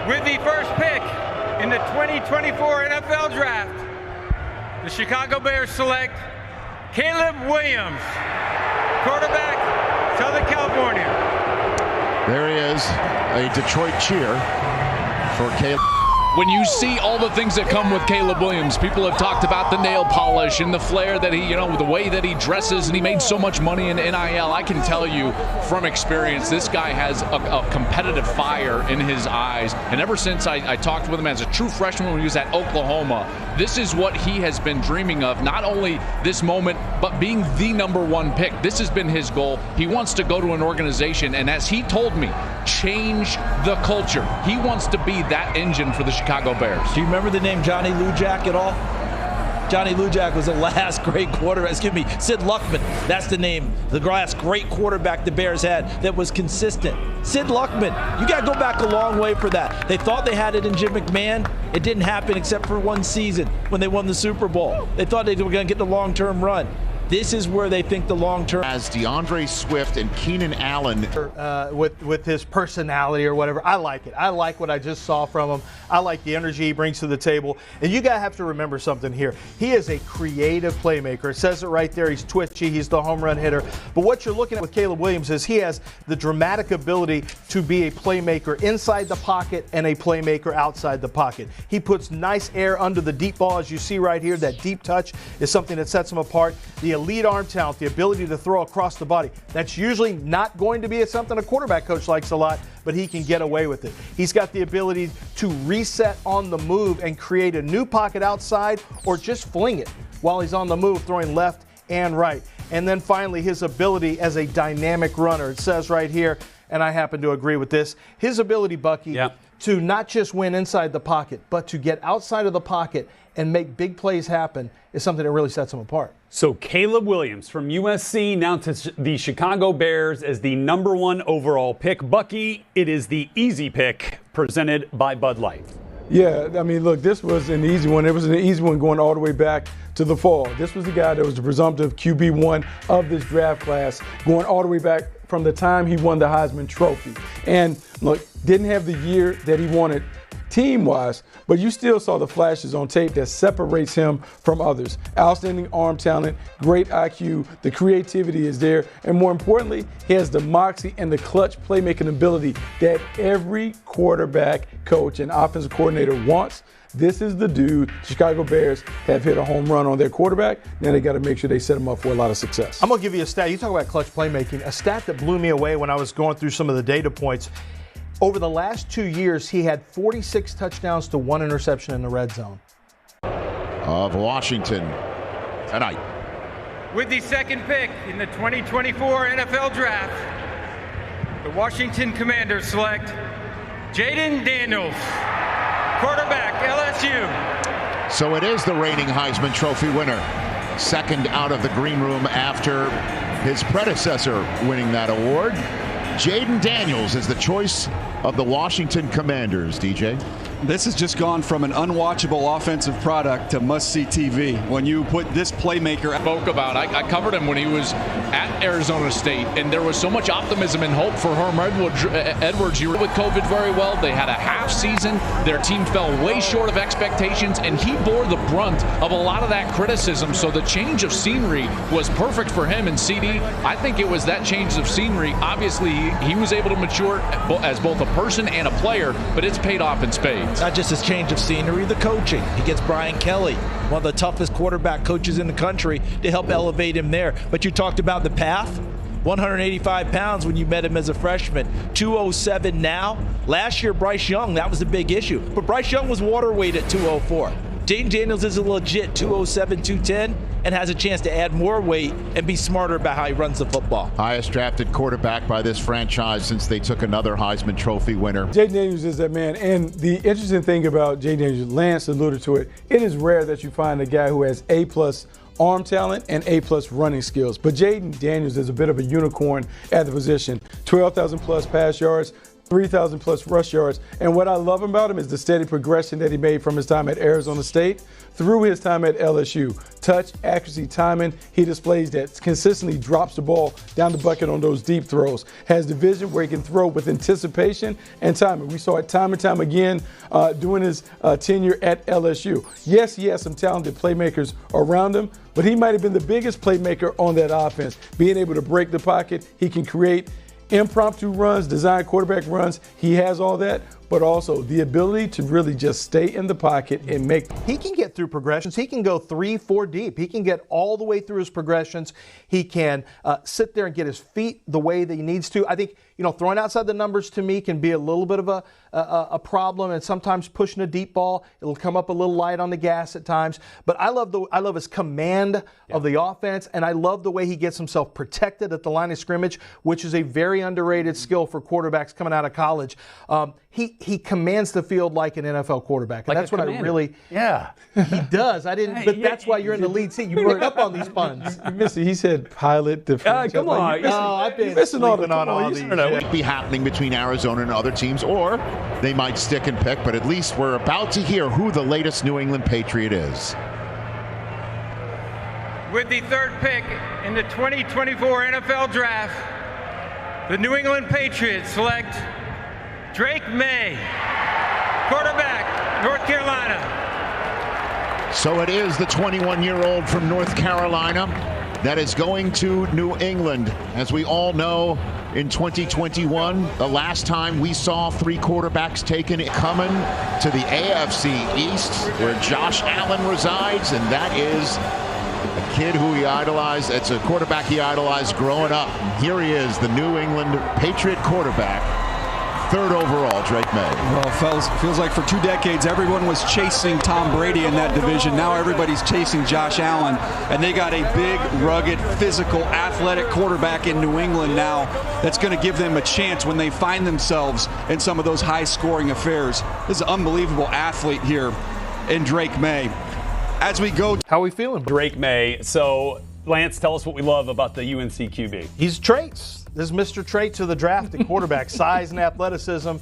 With the first pick in the 2024 NFL Draft, the Chicago Bears select Caleb Williams, quarterback, Southern California. There he is, a Detroit cheer for Caleb. When you see all the things that come with Caleb Williams, people have talked about the nail polish and the flair that he, the way that he dresses, and he made so much money in NIL. I can tell you from experience, this guy has a competitive fire in his eyes. And ever since I talked with him as a true freshman when he was at Oklahoma, this is what he has been dreaming of. Not only this moment, but being the #1 pick. This has been his goal. He wants to go to an organization, and as he told me, change the culture. He wants to be that engine for the Chicago Bears. Do you remember the name Johnny Lujack at all? Johnny Lujack was the last great quarterback. Sid Luckman. That's the name. The last great quarterback the Bears had that was consistent. Sid Luckman. You got to go back a long way for that. They thought they had it in Jim McMahon. It didn't happen except for one season when they won the Super Bowl. They thought they were going to get the long-term run. This is where they think the long-term. As DeAndre Swift and Keenan Allen. With his personality or whatever, I like it. I like what I just saw from him. I like the energy he brings to the table. And you got to have to remember something here. He is a creative playmaker. It says it right there. He's twitchy. He's the home run hitter. But what you're looking at with Caleb Williams is he has the dramatic ability to be a playmaker inside the pocket and a playmaker outside the pocket. He puts nice air under the deep ball, as you see right here. That deep touch is something that sets him apart. The elite arm talent, the ability to throw across the body. That's usually not going to be something a quarterback coach likes a lot, but he can get away with it. He's got the ability to reset on the move and create a new pocket outside or just fling it while he's on the move, throwing left and right. And then finally, his ability as a dynamic runner. It says right here, and I happen to agree with this, his ability, Bucky, to not just win inside the pocket, but to get outside of the pocket and make big plays happen is something that really sets him apart. So Caleb Williams from USC now to the Chicago Bears as the #1 overall pick. Bucky, it is the easy pick presented by Bud Light. Yeah, I mean, look, this was an easy one. It was an easy one going all the way back to the fall. This was the guy that was the presumptive QB1 of this draft class, going all the way back from the time he won the Heisman Trophy. And look, didn't have the year that he wanted team-wise, but you still saw the flashes on tape that separates him from others. Outstanding arm talent, great IQ, the creativity is there, and more importantly, he has the moxie and the clutch playmaking ability that every quarterback coach and offensive coordinator wants. This is the dude. Chicago Bears have hit a home run on their quarterback. Now they got to make sure they set him up for a lot of success. I'm going to give you a stat. You talk about clutch playmaking. A stat that blew me away when I was going through some of the data points. Over the last 2 years, he had 46 touchdowns to 1 interception in the red zone. Of Washington tonight. With the second pick in the 2024 NFL Draft, the Washington Commanders select Jaden Daniels, quarterback, LSU. So it is the reigning Heisman Trophy winner. Second out of the green room after his predecessor winning that award. Jaden Daniels is the choice of the Washington Commanders, DJ. This has just gone from an unwatchable offensive product to must-see TV. When you put this playmaker... Spoke about. I covered him when he was at Arizona State, and there was so much optimism and hope for Herm Edwards. You were with COVID very well. They had a half season. Their team fell way short of expectations, and he bore the brunt of a lot of that criticism. So the change of scenery was perfect for him and CD. I think it was that change of scenery. Obviously, he was able to mature as both a person and a player, but it's paid off in spades. Not just his change of scenery, the coaching. He gets Brian Kelly, one of the toughest quarterback coaches in the country, to help elevate him there. But you talked about the path. 185 pounds when you met him as a freshman. 207 now. Last year, Bryce Young, that was a big issue. But Bryce Young was water weight at 204. Jaden Daniels is a legit 207, 210, and has a chance to add more weight and be smarter about how he runs the football. Highest drafted quarterback by this franchise since they took another Heisman Trophy winner. Jaden Daniels is that man. And the interesting thing about Jaden Daniels, Lance alluded to it, it is rare that you find a guy who has A+ arm talent and A+ running skills. But Jaden Daniels is a bit of a unicorn at the position. 12,000 plus pass yards, 3,000 plus rush yards. And what I love about him is the steady progression that he made from his time at Arizona State through his time at LSU. touch, accuracy, timing. He displays that, consistently drops the ball down the bucket on those deep throws. Has the vision where he can throw with anticipation and timing. We saw it time and time again during his tenure at LSU. Yes, he has some talented playmakers around him, but he might have been the biggest playmaker on that offense. Being able to break the pocket, he can create impromptu runs, design quarterback runs. He has all that, but also the ability to really just stay in the pocket and make. He can get through progressions. He can go 3-4 deep. He can get all the way through his progressions. He can sit there and get his feet the way that he needs to. I think, throwing outside the numbers to me can be a little bit of a problem, and sometimes pushing a deep ball, it'll come up a little light on the gas at times. But I love his command of the offense, and I love the way he gets himself protected at the line of scrimmage, which is a very underrated skill for quarterbacks coming out of college. He commands the field like an NFL quarterback, and like that's what I really. Yeah, he does. I didn't, but that's why you're in the lead seat. You pick up on these puns. He said pilot defense. Come on, I've been missing all these. Might be happening between Arizona and other teams, or they might stick and pick, but at least we're about to hear who the latest New England Patriot is. With the third pick in the 2024 NFL Draft, the New England Patriots select Drake May, quarterback, North Carolina. So it is the 21-year-old from North Carolina that is going to New England. As we all know, in 2021, the last time we saw 3 quarterbacks taken, coming to the AFC East, where Josh Allen resides, and that is a kid who he idolized. It's a quarterback he idolized growing up. Here he is, the New England Patriot quarterback, 3rd overall, Drake May. Well, feels like for 2 decades, everyone was chasing Tom Brady in that division. Now everybody's chasing Josh Allen, and they got a big, rugged, physical, athletic quarterback in New England now that's going to give them a chance when they find themselves in some of those high-scoring affairs. This is an unbelievable athlete here in Drake May. As we go, how are we feeling, Drake May? So, Lance, tell us what we love about the UNC QB. He's traits. This is Mr. Traits of the draft at quarterback. Size and athleticism.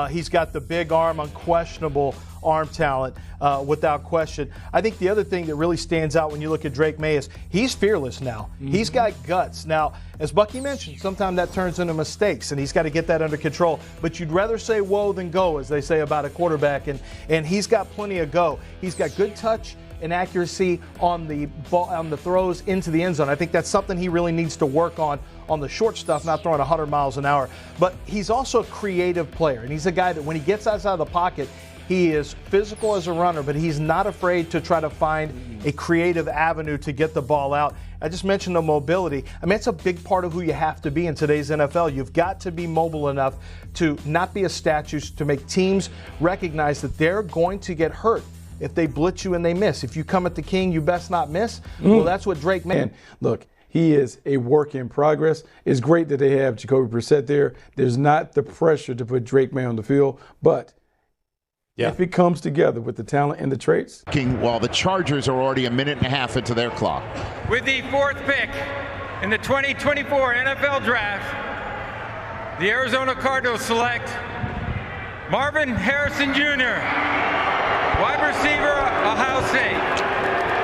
He's got the big arm, unquestionable arm talent, without question. I think the other thing that really stands out when you look at Drake May is he's fearless now. Mm-hmm. He's got guts. Now, as Bucky mentioned, sometimes that turns into mistakes, and he's got to get that under control. But you'd rather say whoa than go, as they say about a quarterback, and he's got plenty of go. He's got good touch and accuracy on the ball, on the throws into the end zone. I think that's something he really needs to work on the short stuff, not throwing 100 miles an hour. But he's also a creative player, and he's a guy that when he gets outside of the pocket, he is physical as a runner, but he's not afraid to try to find a creative avenue to get the ball out. I just mentioned the mobility. I mean, it's a big part of who you have to be in today's NFL. You've got to be mobile enough to not be a statue, to make teams recognize that they're going to get hurt if they blitz you and they miss. If you come at the king, you best not miss. Well, that's what Drake May. Look, he is a work in progress. It's great that they have Jacoby Brissett there. There's not the pressure to put Drake May on the field, but if it comes together with the talent and the traits. While the Chargers are already a minute and a half into their clock. With the 4th pick in the 2024 NFL Draft, the Arizona Cardinals select Marvin Harrison Jr., wide receiver, Ohio State.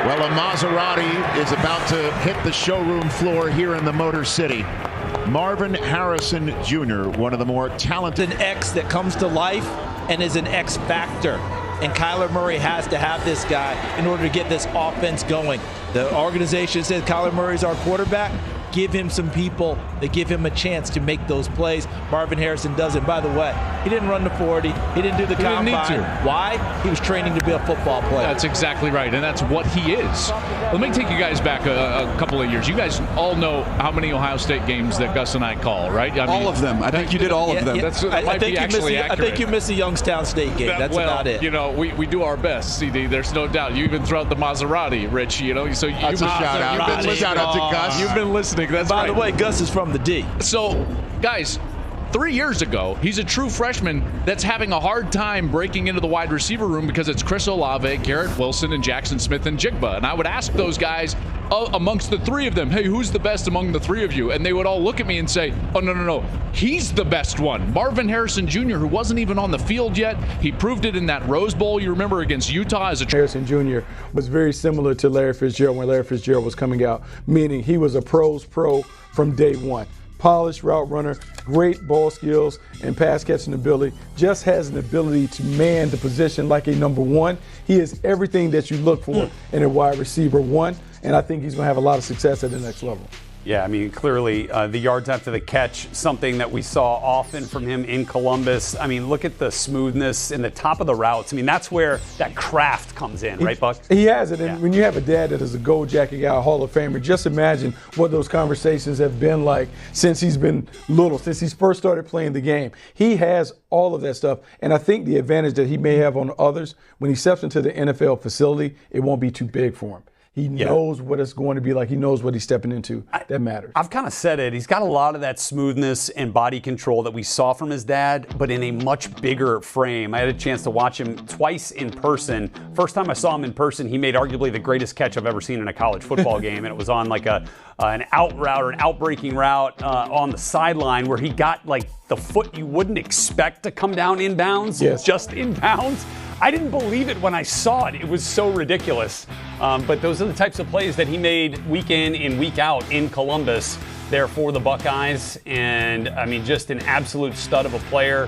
Well, a Maserati is about to hit the showroom floor here in the Motor City. Marvin Harrison Jr., one of the more talented. An X that comes to life and is an X factor. And Kyler Murray has to have this guy in order to get this offense going. The organization says Kyler Murray's our quarterback. Give him some people that give him a chance to make those plays. Marvin Harrison does it. By the way, he didn't run the 40. He didn't do the combine. Didn't need to. Why? He was training to be a football player. That's exactly right, and that's what he is. Let me take you guys back a couple of years. You guys all know how many Ohio State games that Gus and I call, right? I mean, all of them. I think you did all of them. That might be actually accurate. I think you missed the Youngstown State game. That's about it. You know, we do our best, CD. There's no doubt. You even throw out the Maserati, Rich. You know, so that's a shout out. That's a shout out to Gus. You've been listening. That's By the way, Gus is from the D. So, guys, 3 years ago, he's a true freshman that's having a hard time breaking into the wide receiver room because it's Chris Olave, Garrett Wilson, and Jackson Smith and Jigba. And I would ask those guys, amongst the three of them, hey, who's the best among the three of you? And they would all look at me and say, oh, no, he's the best one. Marvin Harrison Jr., who wasn't even on the field yet, he proved it in that Rose Bowl, you remember, against Utah as a Harrison Jr. was very similar to Larry Fitzgerald when Larry Fitzgerald was coming out, meaning he was a pro's pro from day one. Polished route runner, great ball skills and pass catching ability, just has an ability to man the position like a number one. He is everything that you look for in a wide receiver one, and I think he's going to have a lot of success at the next level. Yeah, I mean, clearly the yards after the catch, something that we saw often from him in Columbus. I mean, look at the smoothness in the top of the routes. I mean, that's where that craft comes in, right, Buck? He has it. And when you have a dad that is a gold jacket guy, a Hall of Famer, just imagine what those conversations have been like since he's been little, since he's first started playing the game. He has all of that stuff. And I think the advantage that he may have on others, when he steps into the NFL facility, it won't be too big for him. He knows what it's going to be like. He knows what he's stepping into. That matters. I've kind of said it. He's got a lot of that smoothness and body control that we saw from his dad, but in a much bigger frame. I had a chance to watch him twice in person. First time I saw him in person, he made arguably the greatest catch I've ever seen in a college football game, and it was on like an out route or an out-breaking route on the sideline where he got like the foot you wouldn't expect to come down inbounds, just inbounds. I didn't believe it when I saw it. It was so ridiculous. But those are the types of plays that he made week in and week out in Columbus there for the Buckeyes. And, I mean, just an absolute stud of a player.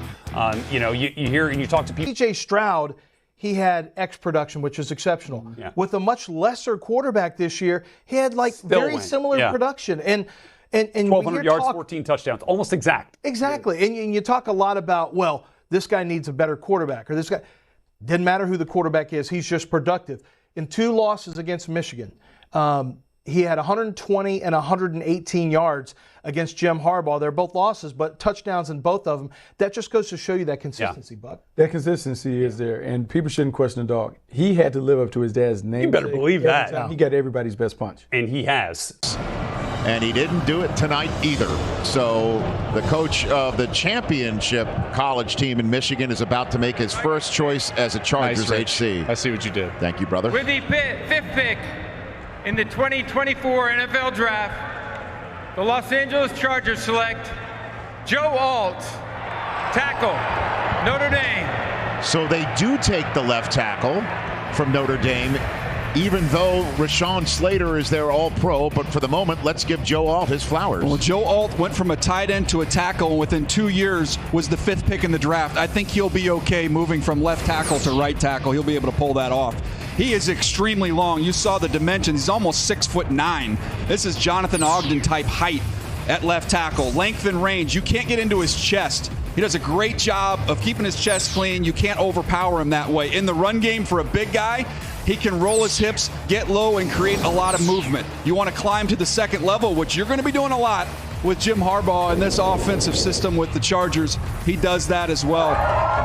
You hear and you talk to people. C.J. Stroud, he had X production, which is exceptional. Yeah. With a much lesser quarterback this year, he had very similar production. And 1,200 yards, 14 touchdowns, almost exact. Exactly. And you talk a lot about, well, this guy needs a better quarterback, or this guy. Didn't matter who the quarterback is. He's just productive. In 2 losses against Michigan, he had 120 and 118 yards against Jim Harbaugh. They're both losses, but touchdowns in both of them. That just goes to show you that consistency, Buck. That consistency is there, and people shouldn't question the dog. He had to live up to his dad's name. You better believe that. He got everybody's best punch. And he has. And he didn't do it tonight either. So the coach of the championship college team in Michigan is about to make his first choice as a Chargers HC. I see what you did. Thank you, brother. With the 5th pick in the 2024 NFL Draft, the Los Angeles Chargers select Joe Alt, tackle, Notre Dame. So they do take the left tackle from Notre Dame, even though Rashawn Slater is their all-pro. But for the moment, let's give Joe Alt his flowers. Well, Joe Alt went from a tight end to a tackle, and within 2 years was the 5th pick in the draft. I think he'll be okay moving from left tackle to right tackle. He'll be able to pull that off. He is extremely long. You saw the dimensions. He's almost 6'9". This is Jonathan Ogden type height at left tackle. Length and range. You can't get into his chest. He does a great job of keeping his chest clean. You can't overpower him that way. In the run game for a big guy, he can roll his hips, get low, and create a lot of movement. You want to climb to the second level, which you're going to be doing a lot with Jim Harbaugh in this offensive system with the Chargers. He does that as well.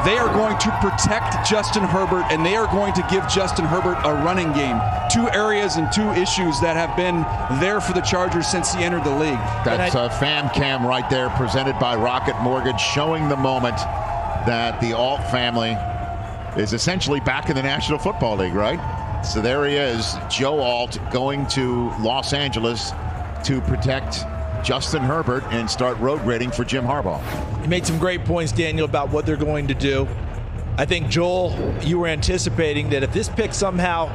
They are going to protect Justin Herbert, and they are going to give Justin Herbert a running game. 2 areas and 2 issues that have been there for the Chargers since he entered the league. That's a fan cam right there presented by Rocket Mortgage, showing the moment that the Alt family is essentially back in the National Football League, right? So there he is, Joe Alt, going to Los Angeles to protect Justin Herbert and start road grading for Jim Harbaugh. You made some great points, Daniel, about what they're going to do. I think, Joel, you were anticipating that if this pick somehow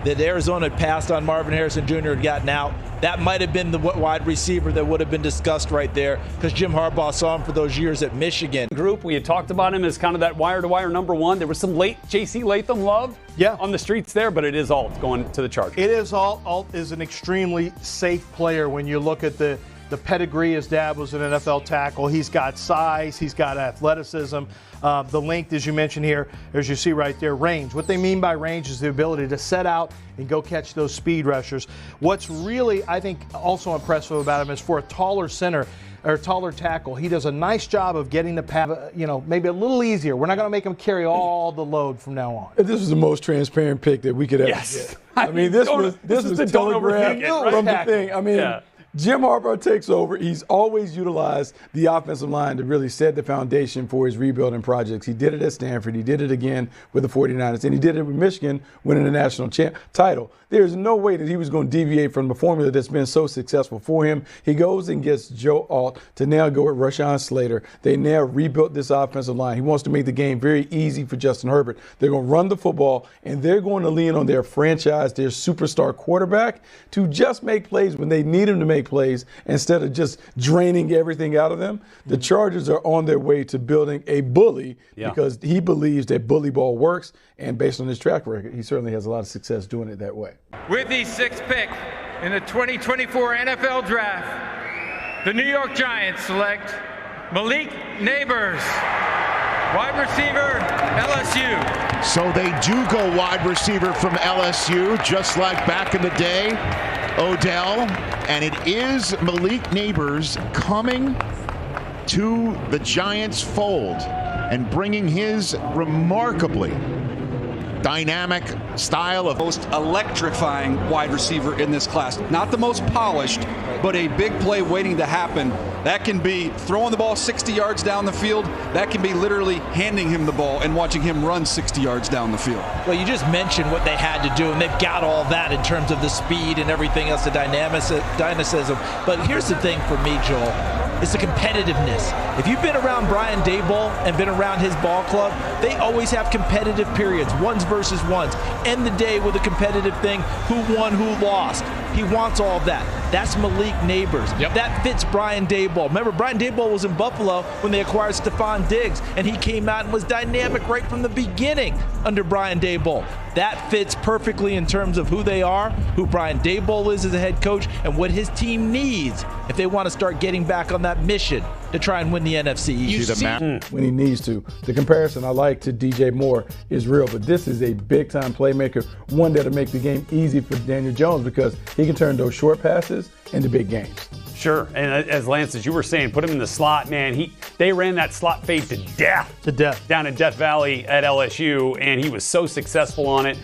that Arizona had passed on Marvin Harrison Jr. had gotten out, that might have been the wide receiver that would have been discussed right there, because Jim Harbaugh saw him for those years at Michigan. Group, we had talked about him as kind of that wire-to-wire number one. There was some late J.C. Latham love on the streets there, but it is Alt going to the Chargers. It is Alt. Alt is an extremely safe player when you look at the pedigree. His dad was an NFL tackle. He's got size. He's got athleticism. The length, as you mentioned here, as you see right there, range. What they mean by range is the ability to set out and go catch those speed rushers. What's really, I think, also impressive about him is for a taller center or taller tackle, he does a nice job of getting the pass, maybe a little easier. We're not going to make him carry all the load from now on. This was the most transparent pick that we could ever get. I mean, this was the telegraph from the thing. I mean, Jim Harbaugh takes over. He's always utilized the offensive line to really set the foundation for his rebuilding projects. He did it at Stanford. He did it again with the 49ers. And he did it with Michigan, winning the national title. There's no way that he was going to deviate from the formula that's been so successful for him. He goes and gets Joe Alt to now go with Rashawn Slater. They now rebuilt this offensive line. He wants to make the game very easy for Justin Herbert. They're going to run the football, and they're going to lean on their franchise, their superstar quarterback, to just make plays when they need him to make plays instead of just draining everything out of them. The Chargers are on their way to building a bully because he believes that bully ball works, and based on his track record, he certainly has a lot of success doing it that way. With the 6th pick in the 2024 NFL Draft, the New York Giants select Malik Neighbors, wide receiver, LSU. So they do go wide receiver from LSU, just like back in the day, Odell. And it is Malik Neighbors coming to the Giants' fold and bringing his remarkably dynamic style of most electrifying wide receiver in this class. Not the most polished, but a big play waiting to happen. That can be throwing the ball 60 yards down the field. That can be literally handing him the ball and watching him run 60 yards down the field. Well, you just mentioned what they had to do, and they've got all that in terms of the speed and everything else, the dynamicism. But here's the thing for me, Joel. It's the competitiveness. If you've been around Brian Daboll and been around his ball club, they always have competitive periods, ones versus ones. End the day with a competitive thing, who won, who lost. He wants all of that. That's Malik Neighbors. Yep. That fits Brian Daboll. Remember, Brian Daboll was in Buffalo when they acquired Stephon Diggs, and he came out and was dynamic right from the beginning under Brian Daboll. That fits perfectly in terms of who they are, who Brian Daboll is as a head coach, and what his team needs if they want to start getting back on that mission to try and win the NFC East. When he needs to. The comparison I like to DJ Moore is real, but this is a big-time playmaker, one that'll make the game easy for Daniel Jones because he can turn those short passes into big games. Sure, and as Lance, as you were saying, put him in the slot, man. They ran that slot fade to death down in Death Valley at LSU, and he was so successful on it.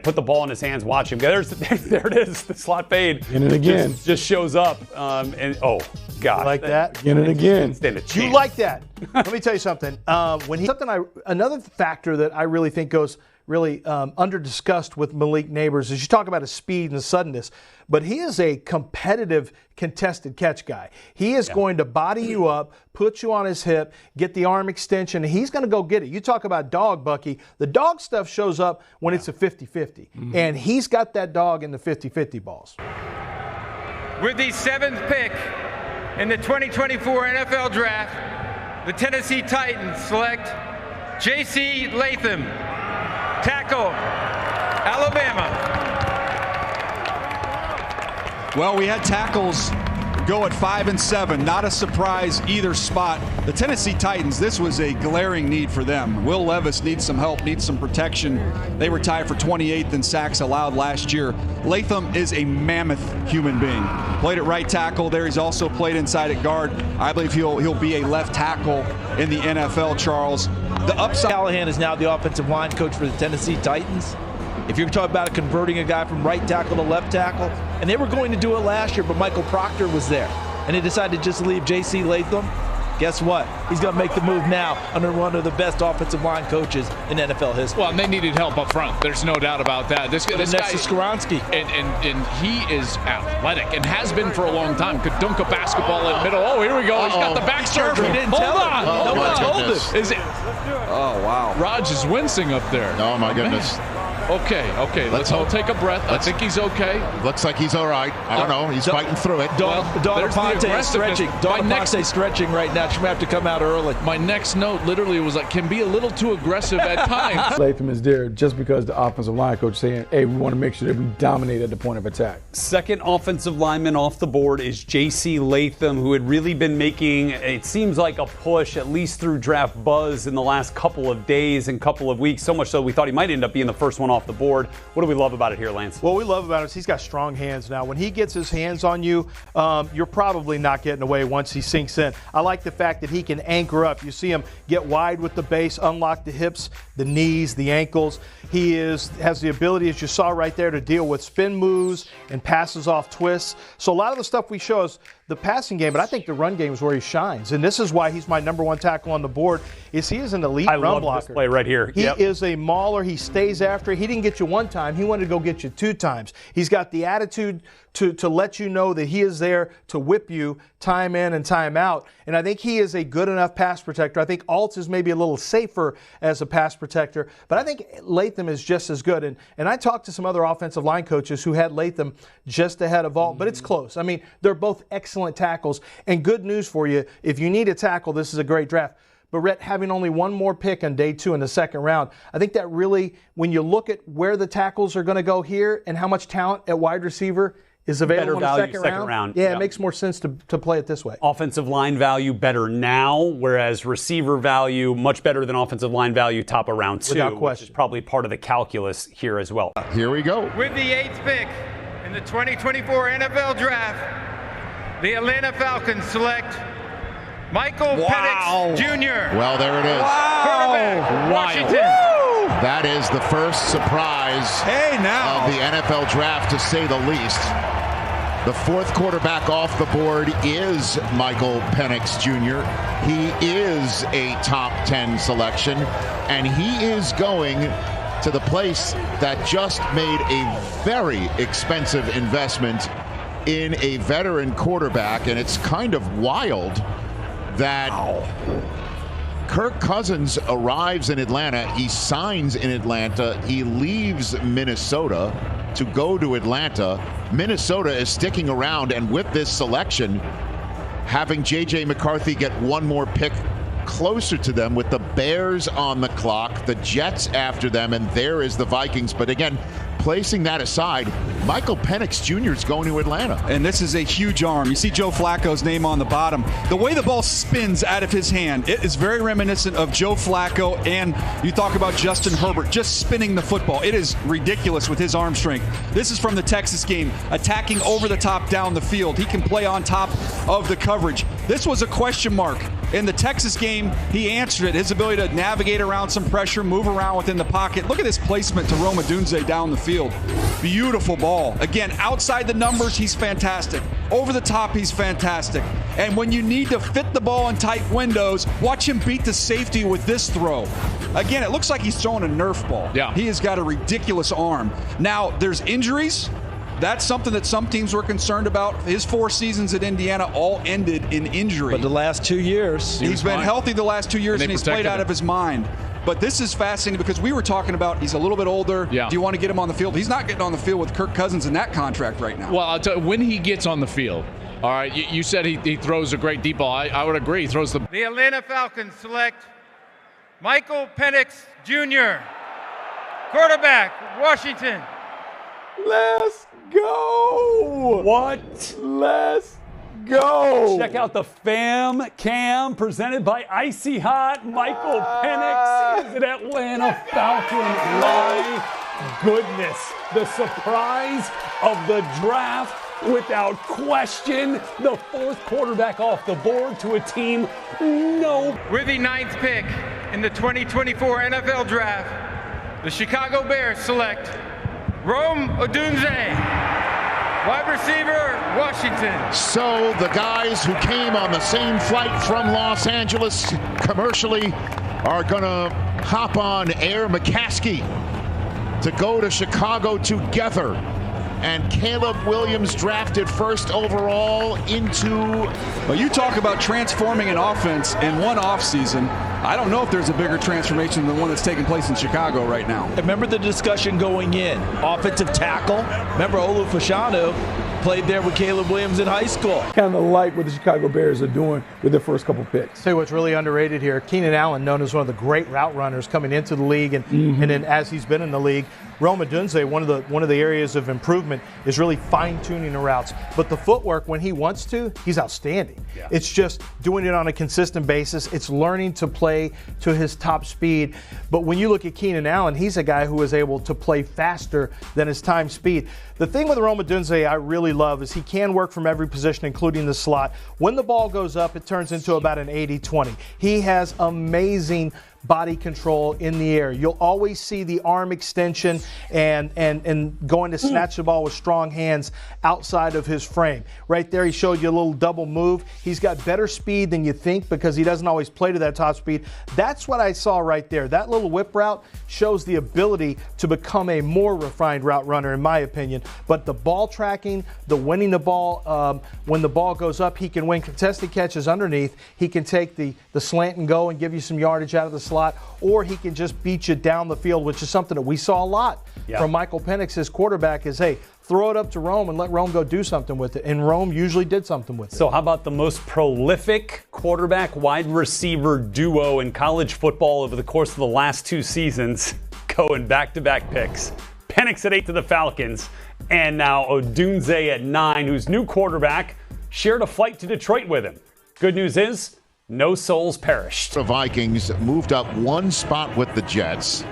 Put the ball in his hands, watch him. There it is, the slot fade. Again and again. Just shows up, and oh, God. Like that? Again and again. You like that? Let me tell you something. Another factor that I really think goes really under-discussed with Malik Neighbors is you talk about his speed and suddenness, but he is a competitive contested catch guy. He is going to body you up, put you on his hip, get the arm extension, and he's going to go get it. You talk about dog, Bucky. The dog stuff shows up when it's a 50-50, and he's got that dog in the 50-50 balls. With the 7th pick in the 2024 NFL Draft, the Tennessee Titans select J.C. Latham, tackle, Alabama. Well, we had tackles go at 5 and 7. Not a surprise either spot. The Tennessee Titans, this was a glaring need for them. Will Levis needs some help, needs some protection. They were tied for 28th in sacks allowed last year. Latham is a mammoth human being. Played at right tackle there. He's also played inside at guard. I believe he'll be a left tackle in the NFL, Charles. The upside. Callahan is now the offensive line coach for the Tennessee Titans. If you're talking about converting a guy from right tackle to left tackle, and they were going to do it last year, but Michael Proctor was there, and they decided to just leave J.C. Latham. Guess what? He's going to make the move now under one of the best offensive line coaches in NFL history. Well, and they needed help up front. There's no doubt about that. This guy is Skoronski. And he is athletic and has been for a long time. Could dunk a basketball in middle. Oh, here we go. He's got the back surgery. He didn't tell him. Oh, my goodness. Is it? Oh, wow. Raj is wincing up there. Oh, my goodness. Okay. Let's all take a breath. I think he's okay. Looks like he's all right. I don't know. He's fighting through it. Dawn Aponte is stretching. Dawn Aponte stretching right now. She might have to come out early. My next note literally was like, can be a little too aggressive at times. Latham is there just because the offensive line coach is saying, hey, we want to make sure that we dominate at the point of attack. Second offensive lineman off the board is J.C. Latham, who had really been making, it seems like, a push, at least through draft buzz in the last couple of days and couple of weeks. So much so we thought he might end up being the first one off off the board. What do we love about it here, Lance? What we love about it is he's got strong hands now. When he gets his hands on you, you're probably not getting away once he sinks in. I like the fact that he can anchor up. You see him get wide with the base, unlock the hips, the knees, the ankles. He has the ability, as you saw right there, to deal with spin moves and passes off twists. So a lot of the stuff we show is the passing game, but I think the run game is where he shines. And this is why he's my number one tackle on the board, is he is an elite run blocker. I love this play right here. He is a mauler. He stays after it. He didn't get you one time. He wanted to go get you 2 times. He's got the attitude to let you know that he is there to whip you time in and time out. And I think he is a good enough pass protector. I think Altz is maybe a little safer as a pass protector, but I think Latham is just as good. And I talked to some other offensive line coaches who had Latham just ahead of Alt, but it's close. I mean, they're both excellent tackles. And good news for you, if you need a tackle, this is a great draft. But Rhett, having only one more pick on day 2 in the second round, I think that really, when you look at where the tackles are going to go here and how much talent at wide receiver is available in the second round. Yeah, it makes more sense to play it this way. Offensive line value better now, whereas receiver value much better than offensive line value top of round 2, without question. Which is probably part of the calculus here as well. Here we go. With the 8th pick in the 2024 NFL Draft, the Atlanta Falcons select Michael Penix Jr. Well, there it is. Quarterback, Washington. That is the first surprise of the NFL Draft, to say the least. The 4th quarterback off the board is Michael Penix Jr. He is a top 10 selection, and he is going to the place that just made a very expensive investment in a veteran quarterback, and it's kind of wild that Kirk Cousins arrives in Atlanta. He signs in Atlanta. He leaves Minnesota to go to Atlanta. Minnesota is sticking around, and with this selection, having J.J. McCarthy get one more pick closer to them, with the Bears on the clock, the Jets after them, and there is the Vikings. But again, placing that aside, Michael Penix Jr. is going to Atlanta. And this is a huge arm. You see Joe Flacco's name on the bottom. The way the ball spins out of his hand, it is very reminiscent of Joe Flacco, and you talk about Justin Herbert just spinning the football. It is ridiculous with his arm strength. This is from the Texas game, attacking over the top down the field. He can play on top of the coverage. This was a question mark. In the Texas game, he answered it. His ability to navigate around some pressure, move around within the pocket. Look at this placement to Rome Odunze down the field. Beautiful ball. Again, outside the numbers, he's fantastic. Over the top, he's fantastic. And when you need to fit the ball in tight windows, watch him beat the safety with this throw. Again, it looks like he's throwing a Nerf ball. Yeah. He has got a ridiculous arm. Now, there's injuries. That's something that some teams were concerned about. His 4 seasons at Indiana all ended in injury. But the last 2 years, he's been healthy the last 2 years, and he's played out of his mind. But this is fascinating because we were talking about he's a little bit older. Yeah. Do you want to get him on the field? He's not getting on the field with Kirk Cousins in that contract right now. Well, I'll tell you, when he gets on the field, all right, you said he throws a great deep ball. I would agree. He throws the Atlanta Falcons select Michael Penix Jr., quarterback, Washington. Let's go. What? Let's go. Check out the fam cam presented by Icy Hot. Michael Penix is an Atlanta Falcon. My goodness. The surprise of the draft, without question. The 4th quarterback off the board to a team. With the 9th pick in the 2024 NFL Draft, the Chicago Bears select Rome Odunze, wide receiver, Washington. So the guys who came on the same flight from Los Angeles commercially are going to hop on Air McCaskey to go to Chicago together. And Caleb Williams drafted first overall into... Well, you talk about transforming an offense in one offseason. I don't know if there's a bigger transformation than the one that's taking place in Chicago right now. Remember the discussion going in. Offensive tackle. Remember Olu Fashanu played there with Caleb Williams in high school. Kind of like what the Chicago Bears are doing with their first couple picks. Tell you what's really underrated here, Keenan Allen, known as one of the great route runners coming into the league, and then as he's been in the league, Rome Odunze, one of the areas of improvement is really fine-tuning the routes. But the footwork, when he wants to, he's outstanding. Yeah. It's just doing it on a consistent basis. It's learning to play to his top speed. But when you look at Keenan Allen, he's a guy who is able to play faster than his time speed. The thing with Rome Odunze I really love is he can work from every position, including the slot. When the ball goes up, it turns into about an 80-20. He has amazing body control in the air. You'll always see the arm extension and going to snatch the ball with strong hands outside of his frame. Right there, he showed you a little double move. He's got better speed than you think because he doesn't always play to that top speed. That's what I saw right there. That little whip route shows the ability to become a more refined route runner, in my opinion. But the ball tracking, the winning the ball, when the ball goes up, he can win contested catches underneath. He can take the slant and go and give you some yardage out of the slot, or he can just beat you down the field, which is something that we saw a lot from Michael Penix, his quarterback, is, hey, throw it up to Rome and let Rome go do something with it. And Rome usually did something with it. So how about the most prolific quarterback wide receiver duo in college football over the course of the last 2 seasons, going back-to-back picks? Penix at 8 to the Falcons, and now Odunze at 9, whose new quarterback shared a flight to Detroit with him. Good news is, no souls perished. The Vikings moved up 1 spot with the Jets.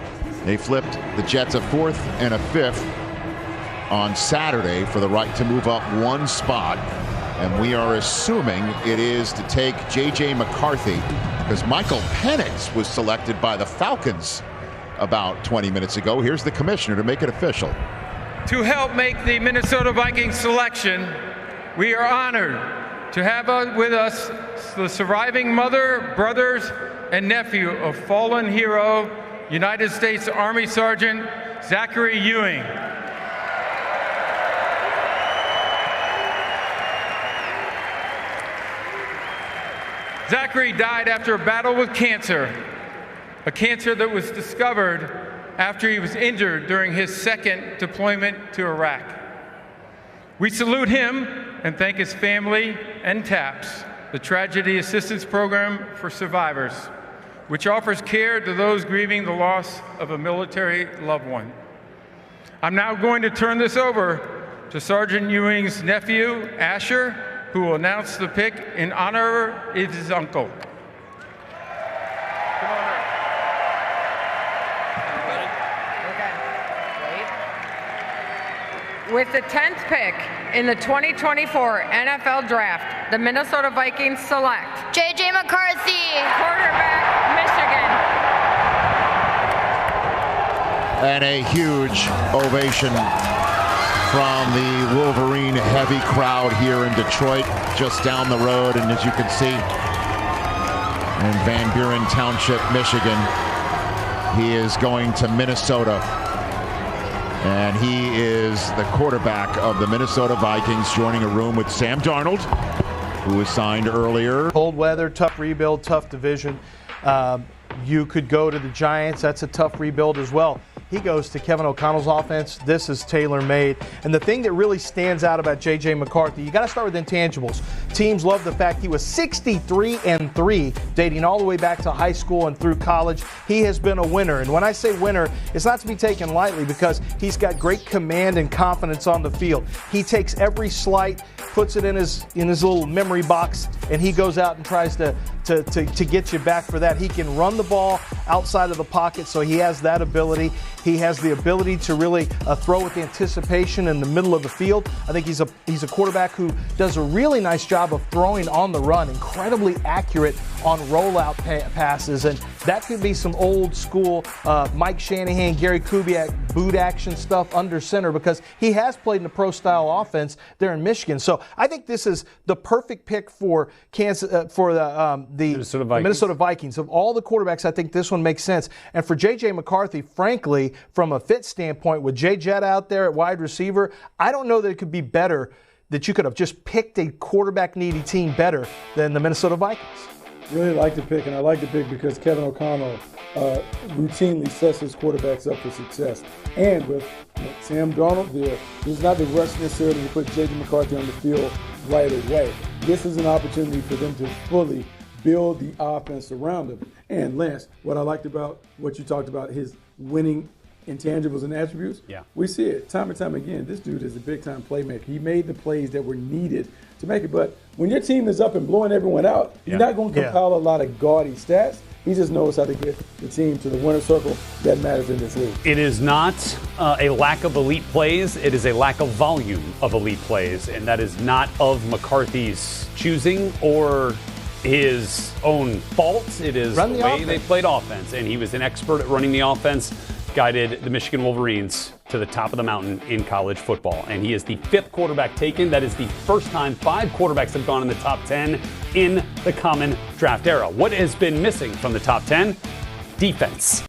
They flipped the Jets a 4th and a 5th on Saturday for the right to move up 1 spot. And we are assuming it is to take J.J. McCarthy because Michael Penix was selected by the Falcons about 20 minutes ago. Here's the commissioner to make it official. To help make the Minnesota Vikings selection, we are honored to have with us the surviving mother, brothers, and nephew of fallen hero, United States Army Sergeant Zachary Ewing. Zachary died after a battle with cancer, a cancer that was discovered after he was injured during his 2nd deployment to Iraq. We salute him and thank his family and TAPS, the Tragedy Assistance Program for Survivors, which offers care to those grieving the loss of a military loved one. I'm now going to turn this over to Sergeant Ewing's nephew, Asher, who will announce the pick in honor of his uncle. With the 10th pick in the 2024 NFL Draft, the Minnesota Vikings select J.J. McCarthy, quarterback, Michigan. And a huge ovation from the Wolverine heavy crowd here in Detroit, just down the road. And as you can see, in Van Buren Township, Michigan, he is going to Minnesota. And he is the quarterback of the Minnesota Vikings, joining a room with Sam Darnold, who was signed earlier. Cold weather, tough rebuild, tough division. You could go to the Giants. That's a tough rebuild as well. He goes to Kevin O'Connell's offense. This is tailor-made. And the thing that really stands out about J.J. McCarthy, you got to start with intangibles. Teams love the fact he was 63-3, dating all the way back to high school and through college. He has been a winner. And when I say winner, it's not to be taken lightly because he's got great command and confidence on the field. He takes every slight, puts it in his little memory box, and he goes out and tries to get you back for that. He can run the ball outside of the pocket, so he has that ability. He has the ability to really throw with anticipation in the middle of the field. I think he's a quarterback who does a really nice job of throwing on the run, incredibly accurate on rollout passes, and that could be some old school Mike Shanahan, Gary Kubiak boot action stuff under center because he has played in a pro-style offense there in Michigan. So I think this is the perfect pick for the Minnesota Vikings. Of all the quarterbacks, I think this one makes sense. And for J.J. McCarthy, frankly, from a fit standpoint, with Jay Jett out there at wide receiver, I don't know that it could be better, that you could have just picked a quarterback-needy team better than the Minnesota Vikings. Really like the pick, and I like the pick because Kevin O'Connell routinely sets his quarterbacks up for success. And with Sam Darnold there, there's not the rush necessarily to put J.J. McCarthy on the field right away. This is an opportunity for them to fully build the offense around him. And Lance, what I liked about what you talked about, his winning intangibles and attributes. Yeah. We see it time and time again. This dude is a big-time playmaker. He made the plays that were needed to make it. But when your team is up and blowing everyone out, you're not going to compile a lot of gaudy stats. He just knows how to get the team to the winner's circle that matters in this league. It is not a lack of elite plays. It is a lack of volume of elite plays. And that is not of McCarthy's choosing or his own fault. It is the way they played offense. And he was an expert at running the offense, guided the Michigan Wolverines to the top of the mountain in college football. And he is the 5th quarterback taken. That is the first time 5 quarterbacks have gone in the top 10 in the Common Draft era. What has been missing from the top 10? Defense.